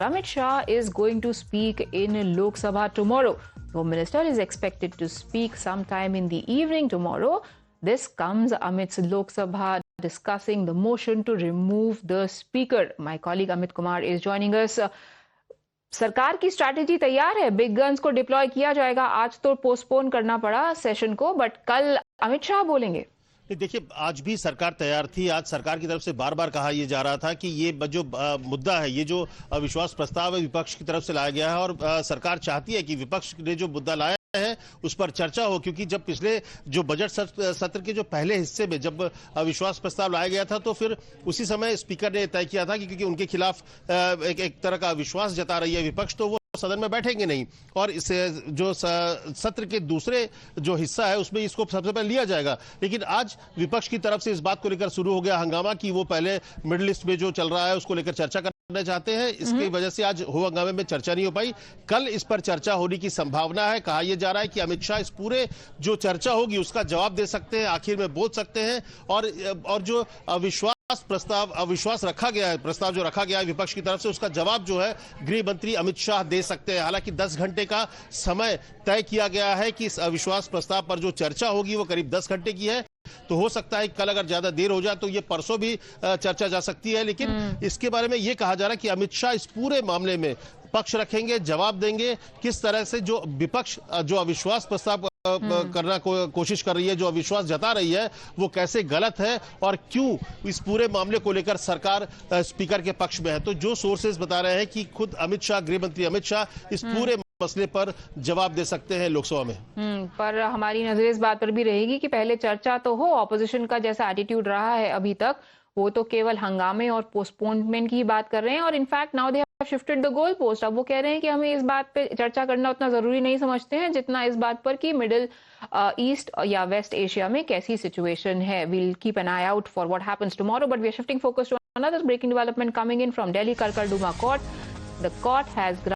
Amit Shah is going to speak in Lok Sabha tomorrow. The Home Minister is expected to speak sometime in the evening tomorrow. This comes amidst Lok Sabha discussing the motion to remove the speaker. My colleague Amit Kumar is joining us. सरकार की strategy तैयार है, big guns को deploy किया जाएगा. आज तो postpone करना पड़ा सेशन को, बट कल अमित शाह बोलेंगे. देखिए, आज भी सरकार तैयार थी. आज सरकार की तरफ से बार बार कहा यह जा रहा था कि ये जो मुद्दा है, ये जो अविश्वास प्रस्ताव है, विपक्ष की तरफ से लाया गया है और सरकार चाहती है कि विपक्ष ने जो मुद्दा लाया है उस पर चर्चा हो, क्योंकि जब पिछले जो बजट सत्र के जो पहले हिस्से में जब अविश्वास प्रस्ताव लाया गया था तो फिर उसी समय स्पीकर ने तय किया था कि क्योंकि उनके खिलाफ एक तरह का अविश्वास जता रही है विपक्ष, तो वो सदन में बैठेंगे नहीं और इस जो सत्र के दूसरे जो हिस्सा है उसमें इसको सबसे पहले लिया जाएगा. लेकिन आज विपक्ष की तरफ से इस बात को लेकर शुरू हो गया हंगामा कि वो पहले मिडिल ईस्ट में जो चल रहा है उसको लेकर चर्चा करना चाहते हैं. इसकी वजह से आज हो हंगामे में चर्चा नहीं हो पाई. कल इस पर चर्चा होने की संभावना है. कहा यह जा रहा है कि अमित शाह इस पूरे जो चर्चा होगी उसका जवाब दे सकते हैं, आखिर में बोल सकते हैं और जो अविश्वास रखा गया है, प्रस्ताव जो रखा गया है विपक्ष की तरफ से, उसका जवाब जो है गृह मंत्री अमित शाह दे सकते हैं. हालांकि 10 घंटे का समय तय किया गया है कि इस अविश्वास प्रस्ताव पर जो चर्चा होगी वो करीब 10 घंटे की है. तो हो सकता है कल अगर ज्यादा देर हो जाए तो ये परसों भी चर्चा जा सकती है. लेकिन इसके बारे में ये कहा जा रहा है कि अमित शाह इस पूरे मामले में पक्ष रखेंगे, जवाब देंगे किस तरह से जो विपक्ष जो अविश्वास प्रस्ताव करना कोशिश कर रही है, जो अविश्वास जता रही है, वो कैसे गलत है और क्यों इस पूरे मामले को लेकर सरकार स्पीकर के पक्ष में है. तो जो सोर्सेज बता रहे हैं कि खुद अमित शाह, गृह मंत्री अमित शाह इस पूरे मसले पर जवाब दे सकते हैं लोकसभा में. पर हमारी नजर इस बात पर भी रहेगी कि पहले चर्चा तो हो. ऑपोजिशन का जैसा एटीट्यूड रहा है अभी तक, वो तो केवल हंगामे और पोस्टपोनमेंट की बात कर रहे हैं और in fact now they have shifted the goal post. अब वो कह रहे हैं कि हमें इस बात पे चर्चा करना उतना जरूरी नहीं समझते हैं जितना इस बात पर कि मिडिल ईस्ट या वेस्ट एशिया में कैसी सिचुएशन है. We'll keep an eye out for what happens tomorrow, but we are shifting focus to another breaking development coming in from Delhi. Karkardooma court. The court has